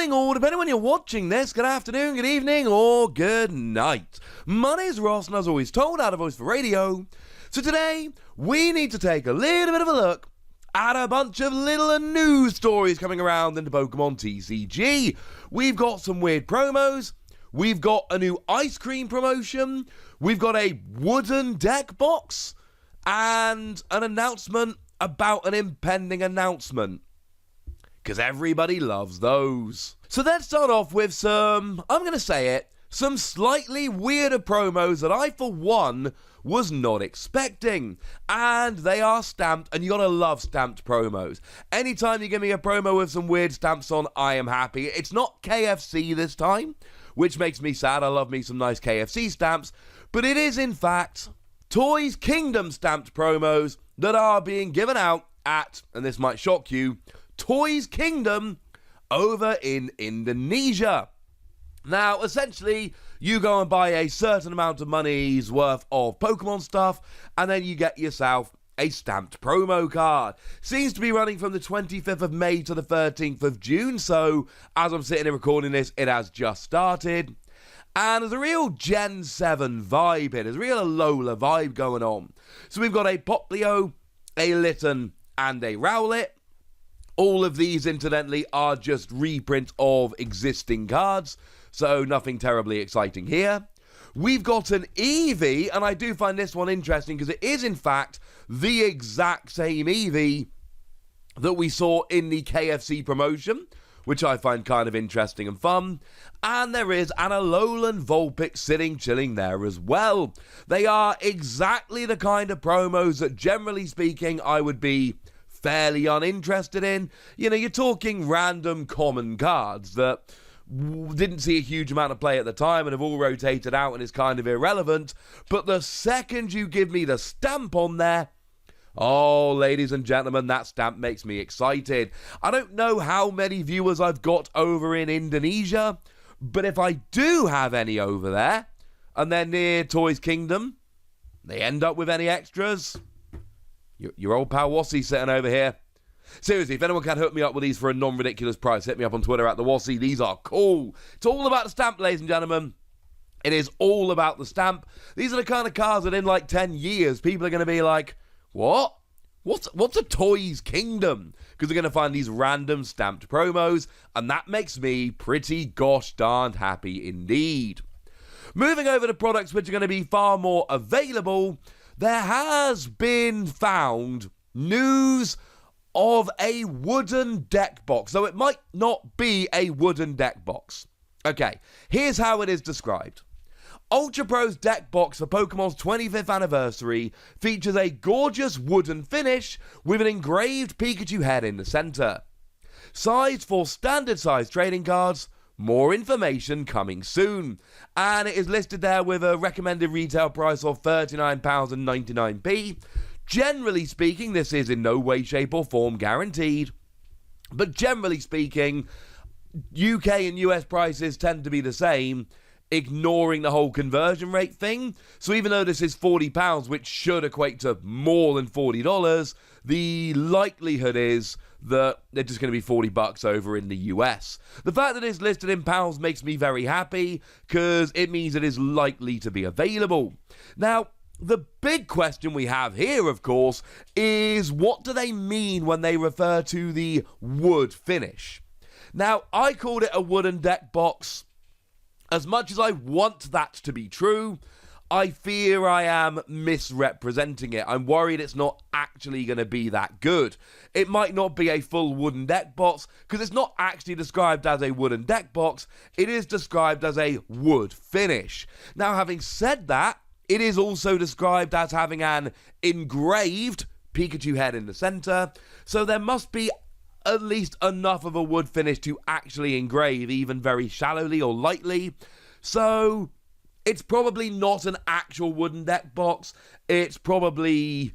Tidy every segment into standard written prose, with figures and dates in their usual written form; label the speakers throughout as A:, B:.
A: morning, or depending on when you're watching this, good afternoon, good evening, or good night. My name's Ross, and as always told, out of voice for radio. So today, we need to take a little bit of a look at a bunch of little news stories coming around into Pokemon TCG. We've got some weird promos, we've got a new ice cream promotion, we've got a wooden deck box, and an announcement about an impending announcement. Because everybody loves those. So let's start off with some, I'm going to say it, some slightly weirder promos that I, for one, was not expecting. And they are stamped, and you gotta love stamped promos. Anytime you give me a promo with some weird stamps on, I am happy. It's not KFC this time, which makes me sad. I love me some nice KFC stamps. But it is, in fact, Toys Kingdom stamped promos that are being given out at, and this might shock you, Toys Kingdom over in Indonesia. Now, essentially, you go and buy a certain amount of money's worth of Pokemon stuff, and then you get yourself a stamped promo card. Seems to be running from the 25th of May to the 13th of June, so as I'm sitting here recording this, it has just started. And there's a real Gen 7 vibe here. There's a real Alola vibe going on. So we've got a Poplio, a Litten, and a Rowlet. All of these, incidentally, are just reprints of existing cards, so nothing terribly exciting here. We've got an Eevee, and I do find this one interesting because it is, in fact, the exact same Eevee that we saw in the KFC promotion, which I find kind of interesting and fun. And there is an Alolan Vulpix sitting chilling there as well. They are exactly the kind of promos that, generally speaking, I would be fairly uninterested in. You know, you're talking random common cards that didn't see a huge amount of play at the time and have all rotated out and is kind of irrelevant. But the second you give me the stamp on there, oh, ladies and gentlemen, that stamp makes me excited. I don't know how many viewers I've got over in Indonesia, but if I do have any over there, and they're near Toys Kingdom, they end up with any extras, your old pal Wassy sitting over here. Seriously, if anyone can hook me up with these for a non-ridiculous price, hit me up on Twitter at the Wassy. These are cool. It's all about the stamp, ladies and gentlemen. It is all about the stamp. These are the kind of cards that in like 10 years, people are going to be like, what? What's a Toys Kingdom? Because they're going to find these random stamped promos, and that makes me pretty gosh darned happy indeed. Moving over to products which are going to be far more available, there has been found news of a wooden deck box, though it might not be a wooden deck box. Okay, here's how it is described. Ultra Pro's deck box for Pokemon's 25th anniversary features a gorgeous wooden finish with an engraved Pikachu head in the center. Size for standard size trading cards. More information coming soon. And it is listed there with a recommended retail price of £39.99. Generally speaking, this is in no way, shape or form guaranteed. But generally speaking, UK and US prices tend to be the same, ignoring the whole conversion rate thing. So even though this is £40, which should equate to more than $40, the likelihood is that they're just going to be $40 over in the US. The fact that it's listed in pounds makes me very happy, because it means it is likely to be available. Now, the big question we have here, of course, is what do they mean when they refer to the wood finish? Now, I called it a wooden deck box. As much as I want that to be true, I fear I am misrepresenting it. I'm worried it's not actually going to be that good. It might not be a full wooden deck box, because it's not actually described as a wooden deck box. It is described as a wood finish. Now, having said that, it is also described as having an engraved Pikachu head in the center, so there must be at least enough of a wood finish to actually engrave, even very shallowly or lightly. So it's probably not an actual wooden deck box. It's probably,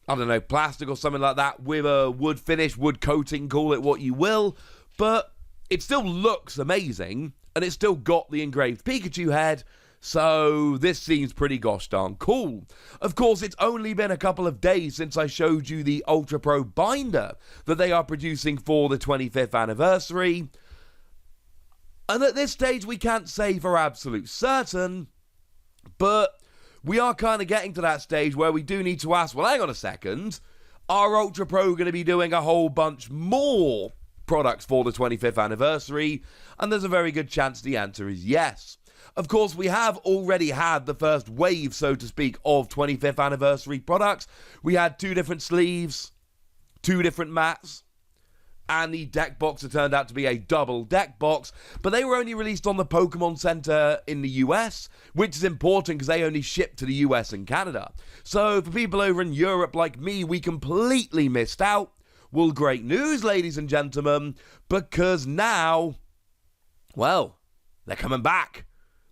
A: I don't know, plastic or something like that with a wood finish, wood coating, call it what you will. But it still looks amazing, and it's still got the engraved Pikachu head. So this seems pretty gosh darn cool. Of course, it's only been a couple of days since I showed you the Ultra Pro binder that they are producing for the 25th anniversary. And at this stage, we can't say for absolute certain, but we are kind of getting to that stage where we do need to ask, well, hang on a second, are Ultra Pro going to be doing a whole bunch more products for the 25th anniversary? And there's a very good chance the answer is yes. Of course, we have already had the first wave, so to speak, of 25th anniversary products. We had 2 different sleeves, 2 different mats, and the deck box had turned out to be a double deck box, but they were only released on the Pokemon Center in the US, which is important because they only ship to the US and Canada. So for people over in Europe like me, we completely missed out. Well, great news, ladies and gentlemen, because now, well, they're coming back.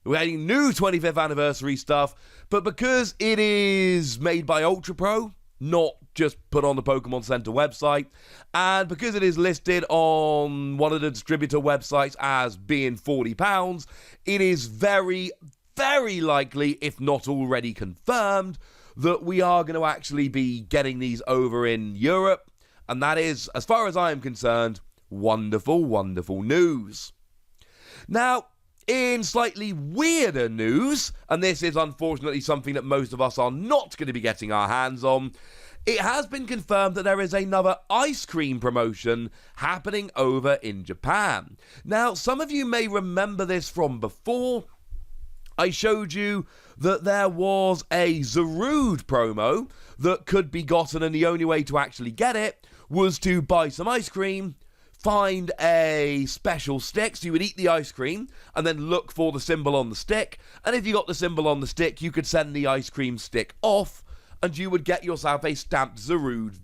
A: We're getting new 25th anniversary stuff, but because it is made by Ultra Pro, not just put on the Pokemon Center website, and because it is listed on one of the distributor websites as being £40, it is very, very likely, if not already confirmed, that we are going to actually be getting these over in Europe, and that is, as far as I am concerned, wonderful, wonderful news. Now, in slightly weirder news, and this is unfortunately something that most of us are not going to be getting our hands on, it has been confirmed that there is another ice cream promotion happening over in Japan. Now, some of you may remember this from before. I showed you that there was a Zarude promo that could be gotten, and the only way to actually get it was to buy some ice cream, find a special stick, so you would eat the ice cream, and then look for the symbol on the stick, and if you got the symbol on the stick, you could send the ice cream stick off, and you would get yourself a stamped Zarude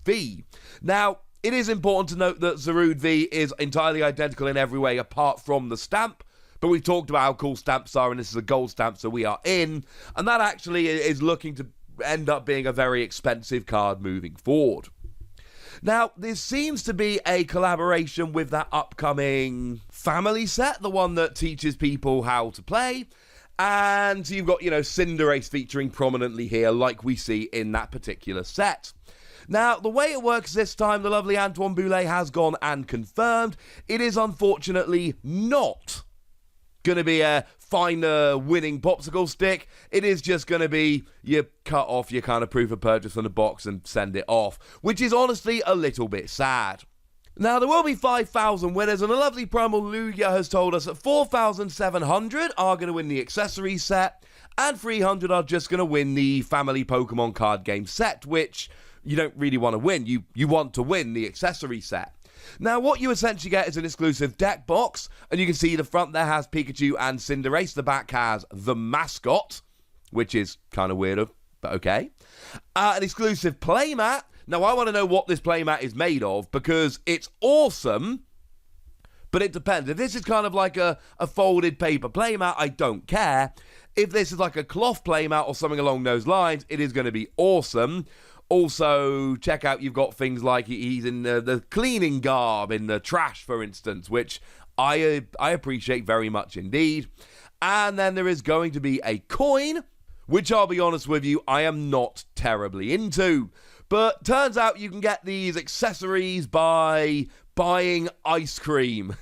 A: V. Now, it is important to note that Zarude V is entirely identical in every way apart from the stamp, but we've talked about how cool stamps are, and this is a gold stamp, so we are in, and that actually is looking to end up being a very expensive card moving forward. Now, this seems to be a collaboration with that upcoming family set, the one that teaches people how to play. And so you've got, Cinderace featuring prominently here, like we see in that particular set. Now, the way it works this time, the lovely Antoine Boulet has gone and confirmed it is unfortunately not going to be a finer winning popsicle stick. It is just going to be you cut off your kind of proof of purchase from the box and send it off, which is honestly a little bit sad. Now, there will be 5,000 winners, and the lovely Primal Lugia has told us that 4,700 are going to win the accessory set, and 300 are just going to win the family Pokemon card game set, which you don't really want to win. You want to win the accessory set. Now, what you essentially get is an exclusive deck box, and you can see the front there has Pikachu and Cinderace. The back has the mascot, which is kind of weird, but okay. An exclusive playmat. Now, I want to know what this playmat is made of, because it's awesome, but it depends. If this is kind of like a folded paper playmat, I don't care. If this is like a cloth playmat or something along those lines, it is going to be awesome. Also, check out, you've got things like he's in the cleaning garb in the trash, for instance, which I appreciate very much indeed. And then there is going to be a coin, which I'll be honest with you, I am not terribly into. But turns out you can get these accessories by buying ice cream.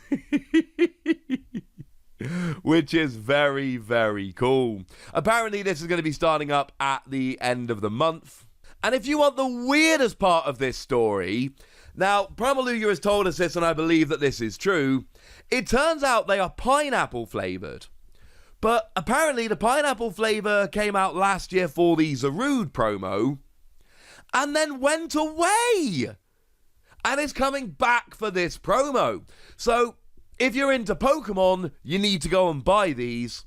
A: Which is very, very cool. Apparently, this is going to be starting up at the end of the month. And if you want the weirdest part of this story, now, Primal Lugia has told us this, and I believe that this is true. It turns out they are pineapple flavored. But apparently the pineapple flavor came out last year for the Zarude promo, and then went away. And it's coming back for this promo. So, if you're into Pokemon, you need to go and buy these.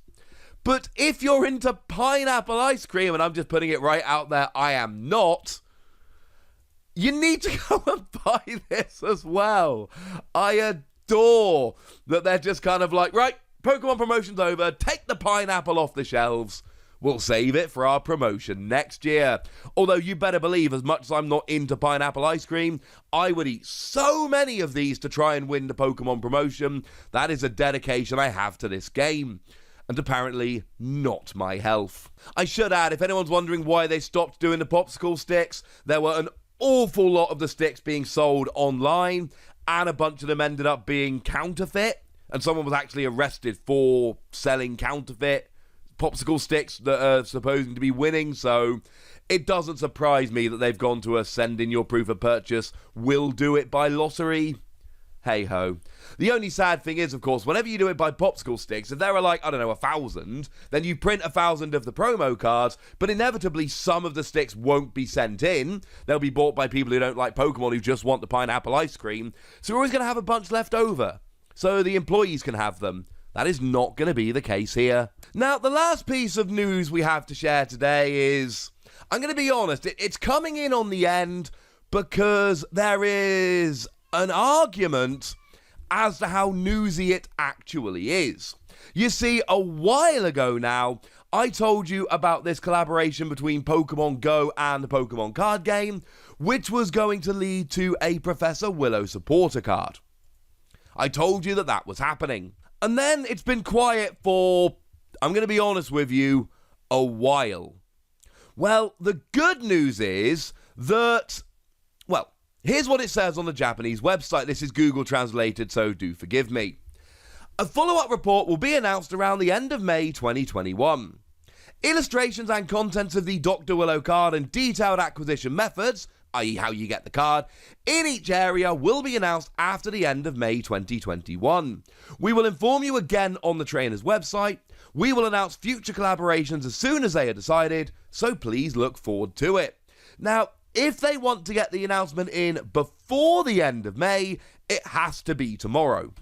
A: But if you're into pineapple ice cream, and I'm just putting it right out there, I am not, you need to go and buy this as well. I adore that they're just kind of like, right, Pokemon promotion's over, take the pineapple off the shelves. We'll save it for our promotion next year. Although you better believe, as much as I'm not into pineapple ice cream, I would eat so many of these to try and win the Pokemon promotion. That is a dedication I have to this game. And apparently not my health. I should add, if anyone's wondering why they stopped doing the popsicle sticks, there were an awful lot of the sticks being sold online, and a bunch of them ended up being counterfeit. and someone was actually arrested for selling counterfeit popsicle sticks that are supposed to be winning, so it doesn't surprise me that they've gone to a send in your proof of purchase, we'll do it by lottery. Hey ho. The only sad thing is, of course, whenever you do it by popsicle sticks, if there are like, I don't know, 1,000, then you print 1,000 of the promo cards, but inevitably some of the sticks won't be sent in. They'll be bought by people who don't like Pokemon, who just want the pineapple ice cream. So we're always going to have a bunch left over, so the employees can have them. That is not going to be the case here. Now, the last piece of news we have to share today is, I'm going to be honest, it's coming in on the end because there is an argument as to how newsy it actually is. You see, a while ago now, I told you about this collaboration between Pokemon Go and the Pokemon card game, which was going to lead to a Professor Willow supporter card. I told you that that was happening. And then it's been quiet for, I'm going to be honest with you, a while. Well, the good news is that, well, here's what it says on the Japanese website. This is Google translated, so do forgive me. A follow-up report will be announced around the end of May 2021. Illustrations and contents of the Dr. Willow card and detailed acquisition methods, i.e. how you get the card, in each area will be announced after the end of May 2021. We will inform you again on the trainer's website. We will announce future collaborations as soon as they are decided, so please look forward to it. Now, if they want to get the announcement in before the end of May, it has to be tomorrow.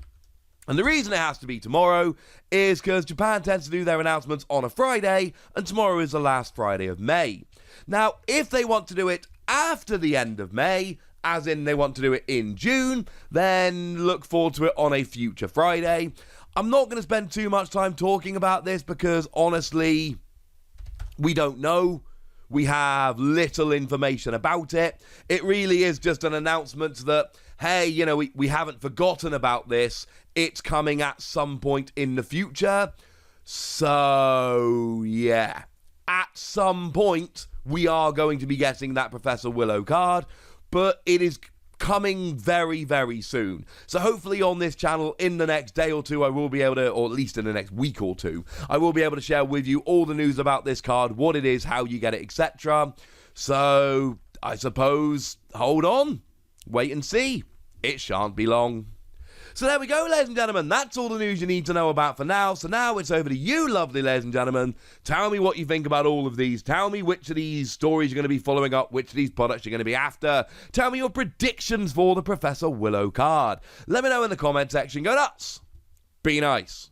A: And the reason it has to be tomorrow is because Japan tends to do their announcements on a Friday, and tomorrow is the last Friday of May. Now, if they want to do it after the end of May, as in they want to do it in June, then look forward to it on a future Friday. I'm not going to spend too much time talking about this because, honestly, we don't know. We have little information about it. It really is just an announcement that, hey, you know, we haven't forgotten about this. It's coming at some point in the future. So, yeah. At some point, we are going to be getting that Professor Willow card, but it is coming very, very soon. So hopefully on this channel in the next day or two, I will be able to, or at least in the next week or two, I will be able to share with you all the news about this card, what it is, how you get it, etc. So I suppose, hold on, wait and see. It shan't be long. So there we go, ladies and gentlemen. That's all the news you need to know about for now. So now it's over to you, lovely ladies and gentlemen. Tell me what you think about all of these. Tell me which of these stories you're going to be following up, which of these products you're going to be after. Tell me your predictions for the Professor Willow card. Let me know in the comment section. Go nuts. Be nice.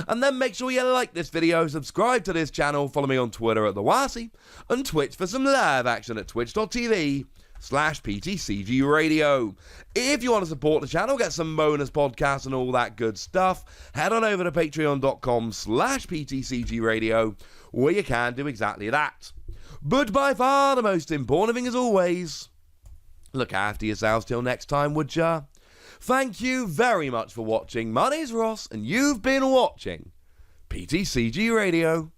A: And then make sure you like this video, subscribe to this channel, follow me on Twitter at TheWasi, and Twitch for some live action at twitch.tv/PTCG Radio. If you want to support the channel, get some bonus podcasts and all that good stuff, head on over to patreon.com/PTCG Radio, where you can do exactly that. But by far the most important thing, as always, look after yourselves till next time, would ya? Thank you very much for watching. My name's Ross, and you've been watching PTCG Radio.